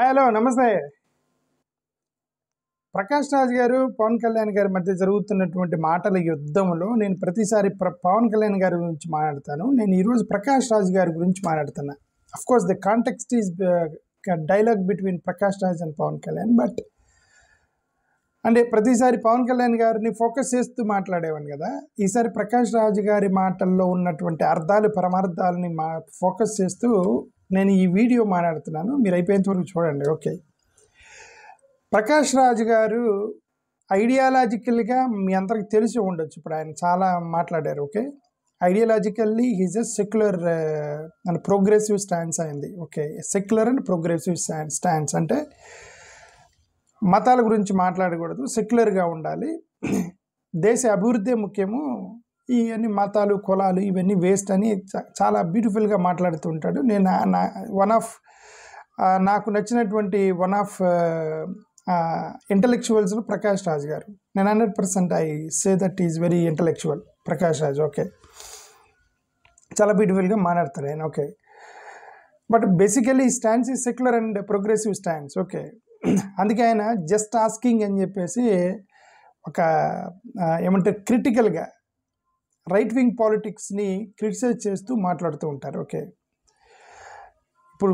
Hello నమస్తే. ప్రకాష్ రాజ్ గారు, పవన్ కళ్యాణ్ గారి మధ్య జరుగుతున్నటువంటి మాటల యుద్ధంలో నేను ప్రతిసారి పవన్ కళ్యాణ్ గారి గురించి మాట్లాడతాను. నేను ఈరోజు ప్రకాష్ రాజ్ గారి గురించి మాట్లాడుతున్నా. Of course the context is dialogue between Prakash Raj and Pawan Kalyan. But అంటే ప్రతిసారి పవన్ కళ్యాణ్ గారిని ఫోకస్ చేస్తూ మాట్లాడేవాను కదా. ఈసారి ప్రకాష్ రాజ్ గారి మాటల్లో ఉన్నటువంటి అర్థాలు పరమార్థాలని ఫోకస్ చేస్తూ నేను ఈ వీడియో మాట్లాడుతున్నాను. మీరు అయిపోయేంత వరకు చూడండి. ఓకే, ప్రకాష్ రాజ్ గారు ఐడియాలజికల్గా మీ అందరికి తెలిసి ఉండొచ్చు. ఇప్పుడు ఆయన చాలా మాట్లాడారు. Okay, ideologically he's a secular and progressive stands అయింది. Okay, secular and progressive stands అంటే మతాల గురించి మాట్లాడకూడదు, సెక్యులర్గా ఉండాలి, దేశ అభివృద్ధి ముఖ్యము, ఇవన్నీ మతాలు కులాలు ఇవన్నీ వేస్ట్ అని చాలా బ్యూటిఫుల్గా మాట్లాడుతూ ఉంటాడు. నేను నాకు నచ్చినటువంటి వన్ ఆఫ్ ఇంటలెక్చువల్స్లో ప్రకాష్ రాజ్ గారు. నేను 100% I say that is very intellectual Prakash Raj. Okay, చాలా బ్యూటిఫుల్గా మాట్లాడతారు ఆయన. ఓకే, బట్ బేసికలీ స్టాండ్స్ ఈ secular and progressive stands. Okay, అందుకే ఆయన జస్ట్ ఆస్కింగ్ అని చెప్పేసి ఒక ఏమంటారు క్రిటికల్గా రైట్ వింగ్ పాలిటిక్స్ని క్రిటిసైజ్ చేస్తూ మాట్లాడుతూ ఉంటారు. ఓకే, ఇప్పుడు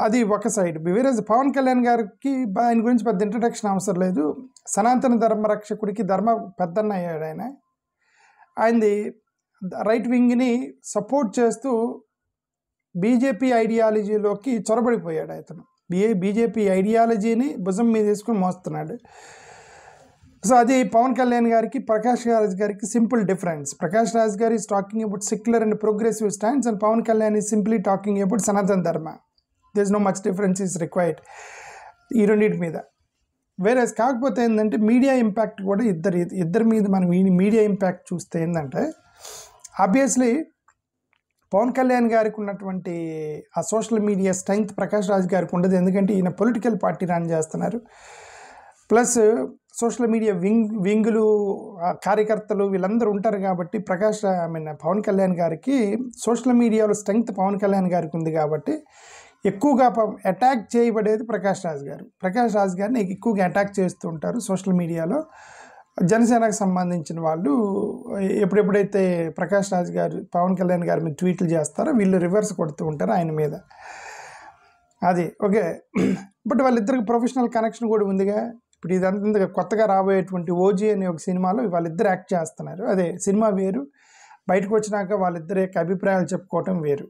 అది ఒక సైడ్. వేరేజ్ పవన్ కళ్యాణ్ గారికి ఆయన గురించి పెద్ద ఇంట్రడక్షన్ అవసరం లేదు. సనాతన ధర్మరక్షకుడికి ధర్మ పెద్దన్న అయ్యాడు ఆయన. ఆయనది రైట్ వింగ్ని సపోర్ట్ చేస్తూ బీజేపీ ఐడియాలజీలోకి చొరబడిపోయాడు అతను. బీజేపీ ఐడియాలజీని భుజం మీద వేసుకుని మోస్తున్నాడు. సో అది పవన్ కళ్యాణ్ గారికి ప్రకాష్ రాజ్ గారికి సింపుల్ డిఫరెన్స్. ప్రకాష్ రాజ్ గారు is talking about secular and progressive stands and Pawan Kalyan is simply talking about Sanatana Dharma. There is no much difference is required ఈ రెండింటి మీద. వేరే కాకపోతే ఏంటంటే మీడియా ఇంపాక్ట్ కూడా ఇద్దరి మీద మనం మీడియా ఇంపాక్ట్ చూస్తే ఏంటంటే ఆబ్వియస్లీ పవన్ కళ్యాణ్ గారికి ఉన్నటువంటి ఆ social media strength Prakash Raj గారికి ఉండదు. ఎందుకంటే ఈయన పొలిటికల్ పార్టీ రన్ చేస్తున్నారు. ప్లస్ సోషల్ మీడియా వింగులు కార్యకర్తలు వీళ్ళందరూ ఉంటారు కాబట్టి పవన్ కళ్యాణ్ గారికి సోషల్ మీడియాలో స్ట్రెంగ్త్ పవన్ కళ్యాణ్ గారికి ఉంది కాబట్టి ఎక్కువగా అటాక్ చేయబడేది ప్రకాష్ రాజ్ గారు. ప్రకాష్ రాజ్ గారిని ఎక్కువగా అటాక్ చేస్తూ ఉంటారు సోషల్ మీడియాలో. జనసేనకు సంబంధించిన వాళ్ళు ఎప్పుడెప్పుడైతే ప్రకాష్ రాజ్ గారు పవన్ కళ్యాణ్ గారి మీద ట్వీట్లు చేస్తారో వీళ్ళు రివర్స్ కొడుతూ ఉంటారు ఆయన మీద. అది ఓకే, బట్ వాళ్ళిద్దరికి ప్రొఫెషనల్ కనెక్షన్ కూడా ఉందిగా. ఇప్పుడు ఇదంతా కొత్తగా రాబోయేటువంటి ఓజీ అనే ఒక సినిమాలో వాళ్ళిద్దరు యాక్ట్ చేస్తున్నారు. అదే సినిమా వేరు, బయటకు వచ్చినాక వాళ్ళిద్దరి యొక్క అభిప్రాయాలు చెప్పుకోవటం వేరు.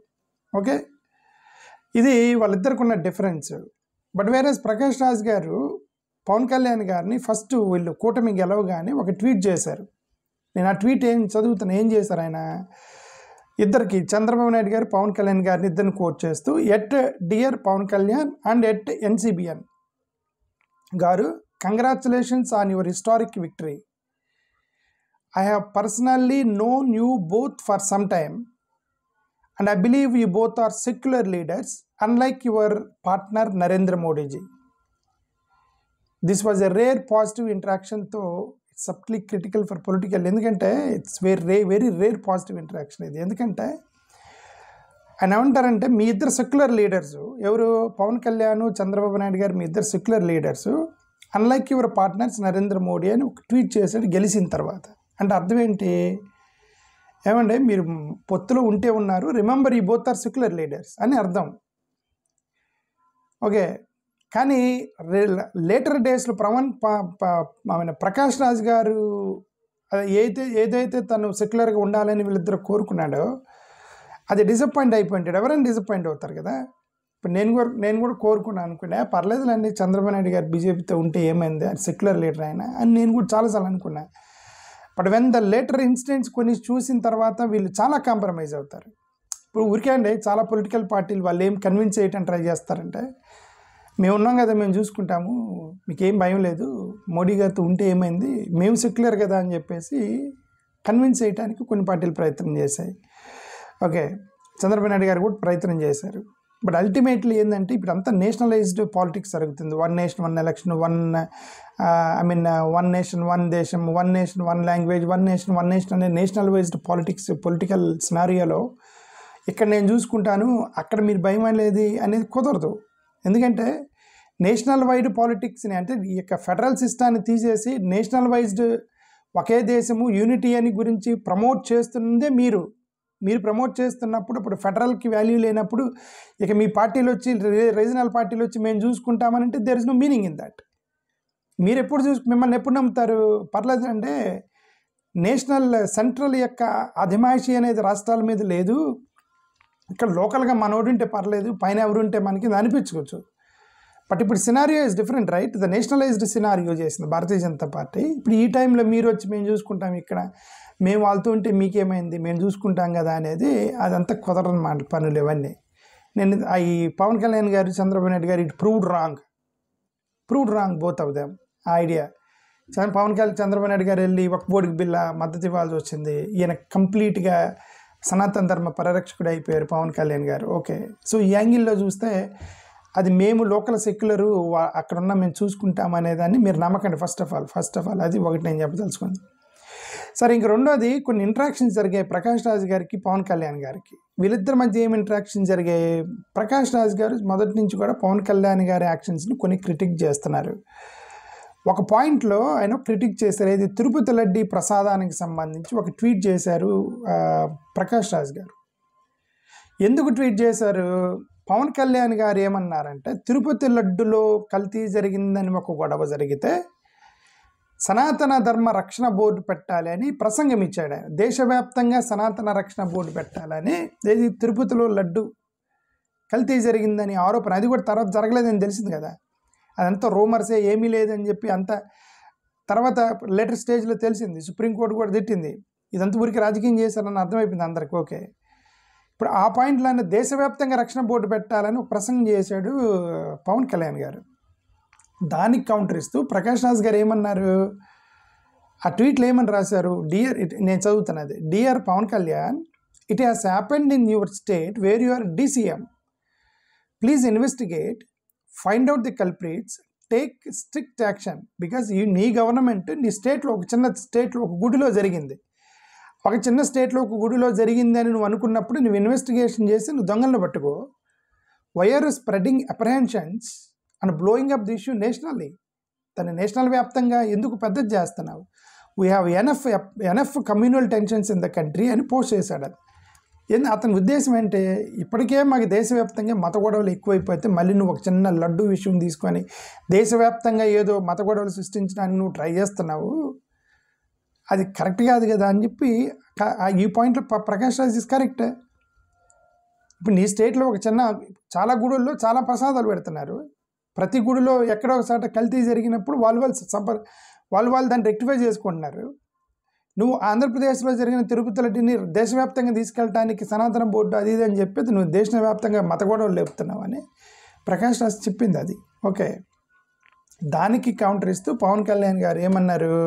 ఓకే, ఇది వాళ్ళిద్దరికి ఉన్న difference. But whereas Prakash Raj గారు పవన్ కళ్యాణ్ గారిని ఫస్ట్ వీళ్ళు కూటమి గెలవగానే ఒక ట్వీట్ చేశారు. నేను ఆ ట్వీట్ చదువుతాను. ఏం చేశారు ఆయన ఇద్దరికి, చంద్రబాబు నాయుడు గారు పవన్ కళ్యాణ్ గారిని ఇద్దరిని కోట్ చేస్తూ, at dear Pawan Kalyan and at NCBN garu, congratulations on your historic victory. I have personally known you both for some time and I believe you both are secular leaders unlike your partner Narendra Modi ji. This was a rare positive interaction. Though it's subtly critical for political. ఎందుకంటే it's very rare positive interaction ఇది. ఎందుకంటే ఆయన ఏమంటారంటే మీ ఇద్దరు secular leaders, ఎవరు పవన్ కళ్యాణ్ చంద్రబాబు నాయుడు గారు, మీ ఇద్దరు secular leaders unlike your partners Narendra Modi అని ఒక ట్వీట్ చేశాడు గెలిచిన తర్వాత. అంటే అర్థం ఏంటి, ఏమంటే మీరు పొత్తులో ఉంటే ఉన్నారు, రిమెంబర్ ఈ బోత్ ఆర్ సెక్యులర్ లీడర్స్ అని అర్థం. ఓకే, కానీ లేటర్ డేస్లో ప్రకాష్ రాజ్ గారు ఏదైతే తను సెక్యులర్గా ఉండాలని వీళ్ళిద్దరు కోరుకున్నాడో అది డిసప్పాయింట్ అయిపోయింటాడు. ఎవరైనా డిసప్పాయింట్ అవుతారు కదా. ఇప్పుడు నేను కూడా కోరుకున్నాను అనుకున్నా, పర్లేదులేండి చంద్రబాబు నాయుడు గారు బీజేపీతో ఉంటే ఏమైంది, అది సెక్యులర్ లీడర్ అయినా అని నేను కూడా చాలాసార్లు అనుకున్నా. But when the later incidents కొన్ని చూసిన తర్వాత వీళ్ళు చాలా కాంప్రమైజ్ అవుతారు. ఇప్పుడు ఊరికే అండి చాలా పొలిటికల్ పార్టీలు వాళ్ళు ఏం కన్విన్స్ చేయడానికి ట్రై చేస్తారంటే, మేము ఉన్నాం కదా, మేము చూసుకుంటాము, మీకేం భయం లేదు, మోడీ గారితో ఉంటే ఏమైంది, మేము సెక్యులర్ కదా అని చెప్పేసి కన్విన్స్ చేయడానికి కొన్ని పార్టీలు ప్రయత్నం చేశాయి. ఓకే, చంద్రబాబు నాయుడు గారు కూడా ప్రయత్నం చేశారు. బట్ అల్టిమేట్లీ ఏంటంటే ఇప్పుడు అంతా నేషనలైజ్డ్ పాలిటిక్స్ జరుగుతుంది. One nation one election, one nation one దేశం, one nation one language, one nation అనే నేషనలైజ్డ్ పొలిటికల్ సినారియోలో ఇక్కడ నేను చూసుకుంటాను, అక్కడ మీరు భయం అనేది కుదరదు. ఎందుకంటే నేషనల్ వైడ్ పాలిటిక్స్ని, అంటే ఈ యొక్క ఫెడరల్ సిస్టాన్ని తీసేసి నేషనల్ వైజ్డ్ ఒకే దేశము యూనిటీ అని గురించి ప్రమోట్ చేస్తుందే మీరు ప్రమోట్ చేస్తున్నప్పుడు ఇప్పుడు ఫెడరల్కి వాల్యూ లేనప్పుడు ఇక మీ పార్టీలు వచ్చి రీజనల్ పార్టీలు వచ్చి మేము చూసుకుంటామని అంటే there is no meaning in that. మీరు ఎప్పుడు మిమ్మల్ని ఎప్పుడు నమ్ముతారు? పర్లేదు అంటే నేషనల్ సెంట్రల్ యొక్క అధిమాయిషి అనేది రాష్ట్రాల మీద లేదు, ఇక్కడ లోకల్గా మనోడు ఉంటే పర్లేదు, పైన ఎవరు ఉంటే మనకి అనిపించుకోవచ్చు. బట్ ఇప్పుడు scenario is different right. The nationalised scenario చేసింది భారతీయ జనతా పార్టీ. ఇప్పుడు ఈ టైంలో మీరు వచ్చి మేము చూసుకుంటాం, ఇక్కడ మేము వాళ్ళతో ఉంటే మీకేమైంది, మేము చూసుకుంటాం కదా అనేది అదంతా కుదరని మాట పనులు ఇవన్నీ. నేను ఈ పవన్ కళ్యాణ్ గారు చంద్రబాబు నాయుడు గారు it proved wrong both of them. ఆ ఐడియా చంద్రబాబు నాయుడు గారు వెళ్ళి ఒక బోర్డుకి బిల్ల మద్దతు ఇవ్వాల్సి వచ్చింది. ఈయన కంప్లీట్గా సనాతన ధర్మ పరిరక్షకుడు అయిపోయారు పవన్ కళ్యాణ్ గారు. ఓకే, సో ఈ యాంగిల్లో చూస్తే అది మేము లోకల్ సెక్యులరు అక్కడున్న మేము చూసుకుంటాం అనేదాన్ని మీరు నమ్మకండి. ఫస్ట్ ఆఫ్ ఆల్ అది ఒకటి నేను చెప్పదలుచుకుంది. సరే, ఇంక రెండోది కొన్ని ఇంట్రాక్షన్స్ జరిగాయి ప్రకాష్ రాజ్ గారికి పవన్ కళ్యాణ్ గారికి. వీళ్ళిద్దరి మధ్య ఏం ఇంట్రాక్షన్ జరిగాయి? ప్రకాష్ రాజ్ గారు మొదటి నుంచి కూడా పవన్ కళ్యాణ్ గారి యాక్షన్స్ని కొన్ని క్రిటిక్ చేస్తున్నారు. ఒక పాయింట్లో ఆయన క్రిటిక్ చేశారు, ఇది తిరుపతి లడ్డీ ప్రసాదానికి సంబంధించి ఒక ట్వీట్ చేశారు ప్రకాష్ రాజ్ గారు. ఎందుకు ట్వీట్ చేశారు? పవన్ కళ్యాణ్ గారు ఏమన్నారంటే, తిరుపతి లడ్డులో కల్తీ జరిగిందని ఒక గొడవ జరిగితే సనాతన ధర్మ రక్షణ బోర్డు పెట్టాలి అని ప్రసంగం ఇచ్చాడు ఆయన. దేశవ్యాప్తంగా సనాతన రక్షణ బోర్డు పెట్టాలని, ఏది తిరుపతిలో లడ్డు కల్తీ జరిగిందని ఆరోపణ, అది కూడా తర్వాత జరగలేదని తెలిసింది కదా, అదంతా రూమర్సే, ఏమీ లేదని చెప్పి అంత తర్వాత లేటర్ స్టేజ్లో తెలిసింది. సుప్రీంకోర్టు కూడా తిట్టింది, ఇదంతా ఊరికి రాజకీయం చేశారని అర్థమైపోయింది అందరికి. ఓకే, ఇప్పుడు ఆ పాయింట్లోనే దేశవ్యాప్తంగా రక్షణ బోర్డు పెట్టాలని ఒక ప్రసంగం చేశాడు పవన్ కళ్యాణ్ గారు. దానికి కౌంటర్ ఇస్తూ ప్రకాష్ రాజ్ గారు ఏమన్నారు, ఆ ట్వీట్లో ఏమని రాశారు? నేను చదువుతున్నది, dear Pawan Kalyan, it has happened in your state where you are DCM. Please investigate, find out the culprits, take strict action. Because నీ గవర్నమెంట్ నీ స్టేట్లో ఒక చిన్న స్టేట్లో ఒక గుడిలో జరిగింది, ఒక చిన్న స్టేట్లో ఒక గుడిలో జరిగిందని నువ్వు అనుకున్నప్పుడు నువ్వు ఇన్వెస్టిగేషన్ చేసి నువ్వు దొంగలను పట్టుకో. Why are spreading apprehensions and blowing up the issue nationally? దాన్ని నేషనల్ వ్యాప్తంగా ఎందుకు పెద్దది చేస్తున్నావు? We have enough communal tensions in the country అని పోస్ట్ చేశాడు. అది అతని ఉద్దేశం ఏంటి, ఇప్పటికే మాకు దేశవ్యాప్తంగా మత గొడవలు ఎక్కువైపోతే మళ్ళీ నువ్వు ఒక చిన్న లడ్డు విషయం తీసుకొని దేశవ్యాప్తంగా ఏదో మత గొడవలు సృష్టించడానికి నువ్వు ట్రై చేస్తున్నావు, అది కరెక్ట్ కాదు కదా అని చెప్పి ఈ పాయింట్లో ప్రకాష్ రాజ్ ఇస్ కరెక్ట్. ఇప్పుడు నీ స్టేట్లో ఒక చాలా గుడుల్లో చాలా ప్రసాదాలు పెడుతున్నారు, ప్రతి గుడిలో ఎక్కడో ఒకసాట కల్తీ జరిగినప్పుడు వాళ్ళు దాన్ని రెక్టిఫై చేసుకుంటున్నారు. నువ్వు ఆంధ్రప్రదేశ్లో జరిగిన తిరుపతి లడ్డీని దేశవ్యాప్తంగా తీసుకెళ్ళడానికి సనాతన బోర్డు అది ఇది అని చెప్పేది నువ్వు దేశవ్యాప్తంగా మత గొడవలు లేపుతున్నావు అని ప్రకాష్ రాజ్ చెప్పింది అది. ఓకే, దానికి కౌంటర్ ఇస్తూ పవన్ కళ్యాణ్ గారు ఏమన్నారు,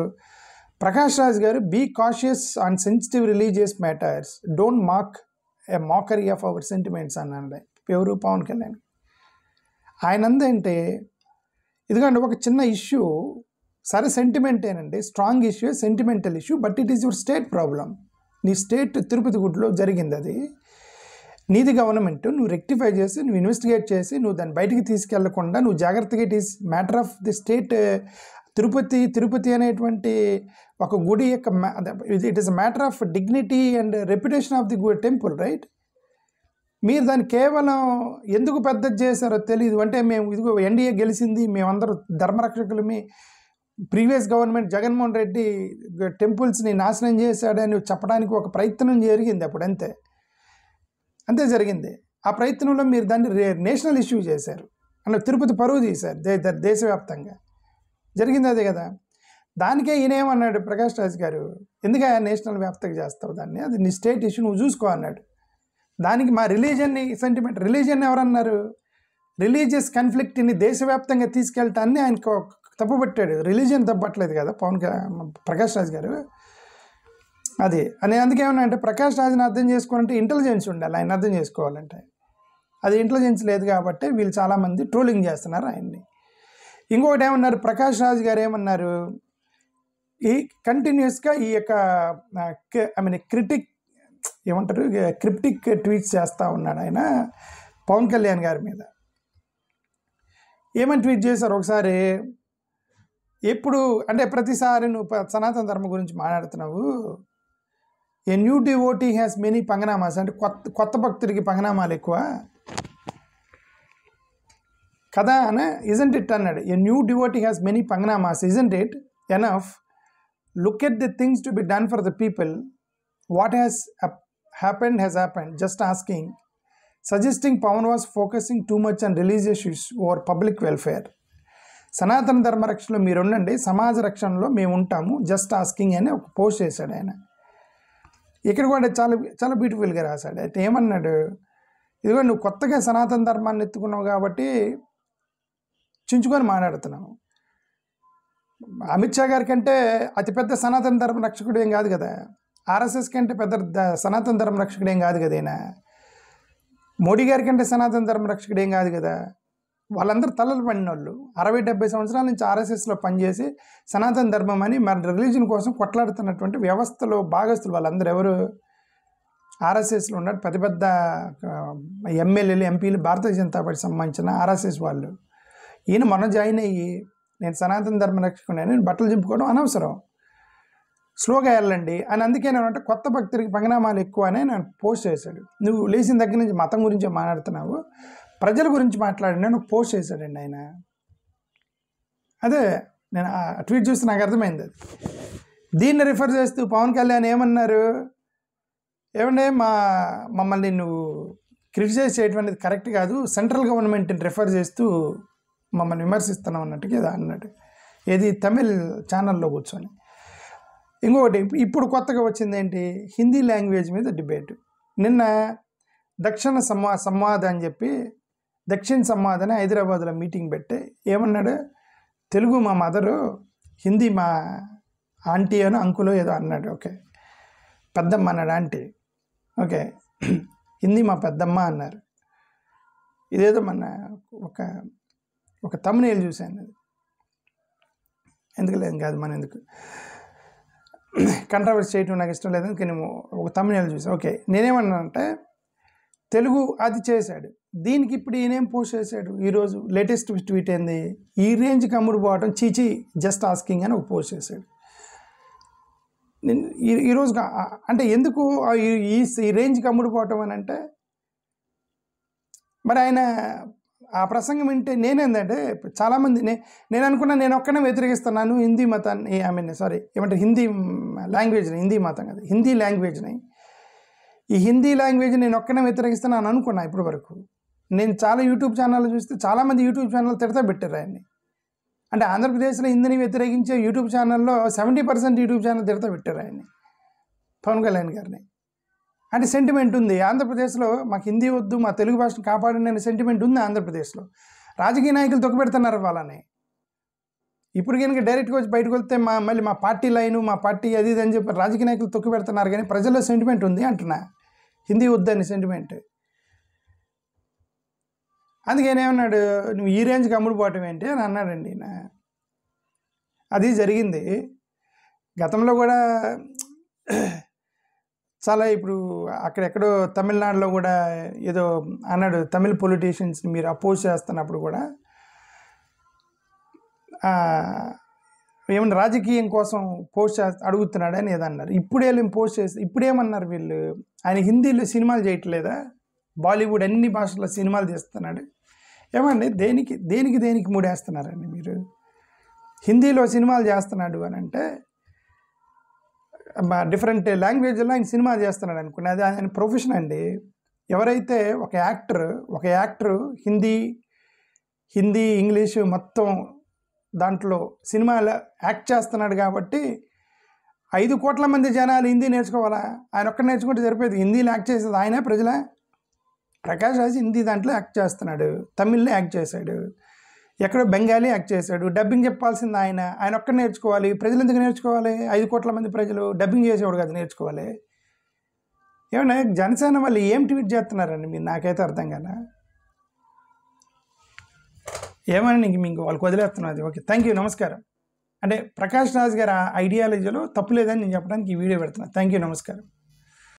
ప్రకాష్ రాజ్ గారు, be cautious on sensitive religious matters, don't mock a mockery of our sentiments అన్నాడు. ఎవరు? పవన్ కళ్యాణ్. ఆయన అందంటే ఇదిగోండి ఒక చిన్న ఇష్యూ, సరే సెంటిమెంటేనండి, strong issue, sentimental issue, but it is your state problem. నీ స్టేట్ తిరుపతి గుడిలో జరిగింది, అది నీది గవర్నమెంట్, నువ్వు రెక్టిఫై చేసి నువ్వు ఇన్వెస్టిగేట్ చేసి నువ్వు దాన్ని బయటికి తీసుకెళ్లకుండా నువ్వు జాగ్రత్తగా, it is matter of the state. Tirupati అనేటువంటి ఒక గుడి యొక్క it is matter of dignity and reputation of the temple, right? మీరు దాన్ని కేవలం ఎందుకు పెద్దది చేశారో తెలియదు. అంటే మేము ఇదిగో ఎన్డీఏ గెలిచింది, మేమందరూ ధర్మరక్షకులమి, ప్రీవియస్ గవర్నమెంట్ జగన్మోహన్ రెడ్డి టెంపుల్స్ని నాశనం చేశాడని చెప్పడానికి ఒక ప్రయత్నం జరిగింది అప్పుడు, అంతే జరిగింది. ఆ ప్రయత్నంలో మీరు దాన్ని నేషనల్ ఇష్యూ చేశారు, అంటే తిరుపతి పరువు తీశారు దేశవ్యాప్తంగా, జరిగింది అదే కదా. దానికే ఈయనేమన్నాడు ప్రకాష్ రాజ్ గారు, ఎందుకు నేషనల్ వ్యాప్తంగా చేస్తావు దాన్ని, అది నీ స్టేట్ ఇష్యూ నువ్వు చూసుకో అన్నాడు. దానికి మా రిలీజియన్ని సెంటిమెంట్, రిలీజియన్ ఎవరన్నారు? రిలీజియస్ కాన్ఫ్లిక్ట్ని దేశవ్యాప్తంగా తీసుకెళ్ళటాన్ని ఆయనకు తప్పుపట్టాడు. రిలీజియన్ తప్పట్లేదు కదా ప్రకాష్ రాజ్ గారు. అది నేను అందుకేమన్నా అంటే ప్రకాష్ రాజ్ని అర్థం చేసుకోవాలంటే ఇంటెలిజెన్స్ ఉండాలి, ఆయన అర్థం చేసుకోవాలంటే. అది ఇంటెలిజెన్స్ లేదు కాబట్టి వీళ్ళు చాలామంది ట్రోలింగ్ చేస్తున్నారు ఆయన్ని. ఇంకొకటి ఏమన్నారు ప్రకాష్ రాజ్ గారు ఏమన్నారు, ఈ కంటిన్యూస్గా ఈ యొక్క క్రిప్టిక్ ట్వీట్స్ చేస్తూ ఉన్నాడు ఆయన పవన్ కళ్యాణ్ గారి మీద. ఏమని ట్వీట్ చేశారు ఒకసారి, ఎప్పుడు అంటే ప్రతిసారి నువ్వు సనాతన ధర్మం గురించి మాట్లాడుతున్నావు, a new devotee has many పంగనామాస్, అంటే కొత్త భక్తుడికి పంగనామాలు ఎక్కువ కదా అని, ఇజంట్ ఇట్ అన్నాడు. A new devotee has many పంగనామాస్, isn't it enough, look at the things to be done for the people, what has happened has happened, just asking, suggesting Pavan was focusing too much on religious issues over public welfare. సనాతన ధర్మ రక్షణలో మీరు ఉండండి, సమాజ రక్షణలో మేము ఉంటాము, just asking అని ఒక పోస్ట్ చేశాడు ఆయన. ఇక్కడ కూడా చాలా చాలా బ్యూటిఫుల్గా రాశాడు. అయితే ఏమన్నాడు, ఇదిగో నువ్వు కొత్తగా సనాతన ధర్మాన్ని ఎత్తుకున్నావు కాబట్టి చించుకొని మాట్లాడుతున్నావు. అమిత్ షా గారి కంటే అతిపెద్ద సనాతన ధర్మ రక్షకుడు ఏం కాదు కదా, ఆర్ఎస్ఎస్ కంటే పెద్ద సనాతన ధర్మ రక్షకుడు ఏం కాదు కదా ఈయన, మోడీ గారి కంటే సనాతన ధర్మ రక్షకుడు ఏం కాదు కదా. వాళ్ళందరూ తలలు పడిన వాళ్ళు 60-70 సంవత్సరాల నుంచి ఆర్ఎస్ఎస్లో పనిచేసి సనాతన ధర్మం అని మన రిలీజన్ కోసం కొట్లాడుతున్నటువంటి వ్యవస్థలో భాగస్తులు వాళ్ళందరూ. ఎవరు? ఆర్ఎస్ఎస్లో ఉన్నాడు పెద్ద పెద్ద ఎమ్మెల్యేలు, ఎంపీలు, భారతీయ జనతా పార్టీ సంబంధించిన ఆర్ఎస్ఎస్ వాళ్ళు. ఈయన మొన్న జాయిన్ అయ్యి నేను సనాతన ధర్మ రక్షకుడు, నేను బట్టలు చింపుకోవడం అనవసరం, స్లోగా వెళ్ళండి అని. అందుకే నేనంటే కొత్త భక్తుడికి పంగనామాలు ఎక్కువ అని నేను పోస్ట్ చేశాడు. నువ్వు లేచిన దగ్గర నుంచి మతం గురించి మాట్లాడుతున్నావు, ప్రజల గురించి మాట్లాడి నేను పోస్ట్ చేశాడండి ఆయన. అదే నేను ఆ ట్వీట్ చూస్తే నాకు అర్థమైంది. అది దీన్ని రిఫర్ చేస్తూ పవన్ కళ్యాణ్ ఏమన్నారు, ఏమంటే మమ్మల్ని నువ్వు క్రిటిసైజ్ చేయడం అనేది కరెక్ట్ కాదు, సెంట్రల్ గవర్నమెంట్ని రిఫర్ చేస్తూ మమ్మల్ని విమర్శిస్తున్నాం అన్నట్టుగా ఏదో అన్నాడు. ఏది తమిళ్ ఛానల్లో కూర్చొని. ఇంకొకటి ఇప్పుడు కొత్తగా వచ్చింది ఏంటి, హిందీ లాంగ్వేజ్ మీద డిబేట్. నిన్న దక్షిణ సంవాద్ అని చెప్పి దక్షిణ సంవాద్ అని హైదరాబాద్లో మీటింగ్ పెట్టి ఏమన్నాడు, తెలుగు మా మదరు, హిందీ మా ఆంటీ అని అంకులో ఏదో అన్నాడు. ఓకే, పెద్దమ్మ అన్నాడు ఆంటీ. ఓకే, హిందీ మా పెద్దమ్మ అన్నారు. ఇదేదో మన ఒక తమ్మునేలు చూశాను. అది ఎందుకు లేదు కాదు, మన ఎందుకు కంట్రవర్సీ చేయటం నాకు ఇష్టం లేదు, కానీ ఒక తమ్మునేలు చూసాను. ఓకే, నేనేమన్నానంటే తెలుగు అది చేశాడు, దీనికి ఇప్పుడు ఈయనేం పోస్ట్ చేశాడు, ఈరోజు లేటెస్ట్ ట్వీట్ ఏంది, ఈ రేంజ్కి అమ్ముడు పోవటం చీచి, జస్ట్ ఆస్కింగ్ అని ఒక పోస్ట్ చేశాడు. ఈరోజు అంటే ఎందుకు ఈ రేంజ్కి అమ్ముడు పోవటం అని అంటే, మరి ఆయన ఆ ప్రసంగం వింటే నేనేందంటే చాలామంది నేను అనుకున్నా నేను ఒక్కనే వ్యతిరేకిస్తున్నాను హిందీ మతాన్ని, ఏమంటే హిందీ లాంగ్వేజ్ని, హిందీ మతం కదా, హిందీ లాంగ్వేజ్ని, ఈ హిందీ లాంగ్వేజ్ నేను ఒక్కనే వ్యతిరేకిస్తున్నాను అనుకున్నా. ఇప్పటి వరకు నేను చాలా యూట్యూబ్ ఛానల్ చూస్తే చాలామంది యూట్యూబ్ ఛానల్ తిడతా పెట్టారు ఆయన్ని. అంటే ఆంధ్రప్రదేశ్లో హిందీని వ్యతిరేకించే యూట్యూబ్ ఛానల్లో 70% యూట్యూబ్ ఛానల్ తిడతా పెట్టారు ఆయన్ని, పవన్ కళ్యాణ్ గారిని. అంటే సెంటిమెంట్ ఉంది ఆంధ్రప్రదేశ్లో, మాకు హిందీ వద్దు, మా తెలుగు భాషను కాపాడని సెంటిమెంట్ ఉంది ఆంధ్రప్రదేశ్లో. రాజకీయ నాయకులు తొక్కుపెడుతున్నారు వాళ్ళని. ఇప్పుడు కనుక డైరెక్ట్గా వచ్చి బయటకు వెళ్తే మళ్ళీ మా పార్టీ లైను, మా పార్టీ అది ఇది అని చెప్పి రాజకీయ నాయకులు తొక్కుపెడుతున్నారు. కానీ ప్రజల్లో సెంటిమెంట్ ఉంది అంటున్నా, హిందీ వద్దని సెంటిమెంట్. అందుకేనేమన్నాడు, నువ్వు ఈ రేంజ్కి అమ్ముడుపోవటం ఏంటి అని అన్నాడండి. అది జరిగింది గతంలో కూడా. చాలా ఇప్పుడు అక్కడెక్కడో తమిళనాడులో కూడా ఏదో అన్నాడు, తమిళ పొలిటీషియన్స్ని మీరు అపోజ్ చేస్తున్నప్పుడు కూడా ఏమన్నా రాజకీయం కోసం పోస్ట్ అడుగుతున్నాడు అని ఏదన్నారు. ఇప్పుడేం పోస్ట్ చేసి ఇప్పుడేమన్నారు వీళ్ళు, ఆయన హిందీలో సినిమాలు చేయట్లేదా, బాలీవుడ్ అన్ని భాషల్లో సినిమాలు తీస్తున్నాడు. ఏమండి దేనికి మూడేస్తున్నారండి మీరు, హిందీలో సినిమాలు చేస్తున్నాడు అని అంటే డిఫరెంట్ లాంగ్వేజ్లో ఆయన సినిమా చేస్తున్నాడు అనుకోండి, అది ఆయన ప్రొఫెషన్ అండి. ఎవరైతే ఒక యాక్టరు హిందీ ఇంగ్లీషు మొత్తం దాంట్లో సినిమాలో యాక్ట్ చేస్తున్నాడు కాబట్టి 5 కోట్ల మంది జనాలు హిందీ నేర్చుకోవాలా, ఆయన ఒక్కడ నేర్చుకుంటే సరిపోయేది. హిందీలో యాక్ట్ చేసేది ఆయన ప్రజల. ప్రకాష్ రాజ్ హిందీ దాంట్లో యాక్ట్ చేస్తున్నాడు, తమిళ్లో యాక్ట్ చేశాడు, ఎక్కడో బెంగాలీ యాక్ట్ చేశాడు, డబ్బింగ్ చెప్పాల్సింది ఆయన ఒక్కడ నేర్చుకోవాలి. ప్రజలు ఎందుకు నేర్చుకోవాలి, 5 కోట్ల మంది ప్రజలు, డబ్బింగ్ చేసేవాడు కదా నేర్చుకోవాలి. ఏమన్నా జనసేన వాళ్ళు ఏం ట్వీట్ చేస్తున్నారండి మీరు, నాకైతే అర్థం కదా. ఏమని మీకు వాళ్ళకి వదిలేస్తున్నది. ఓకే, థ్యాంక్ యూ, నమస్కారం. అంటే ప్రకాష్ రాజ్ గారి ఐడియాలజీలో తప్పు లేదని నేను చెప్పడానికి ఈ వీడియో పెడుతున్నాను. థ్యాంక్ యూ, నమస్కారం.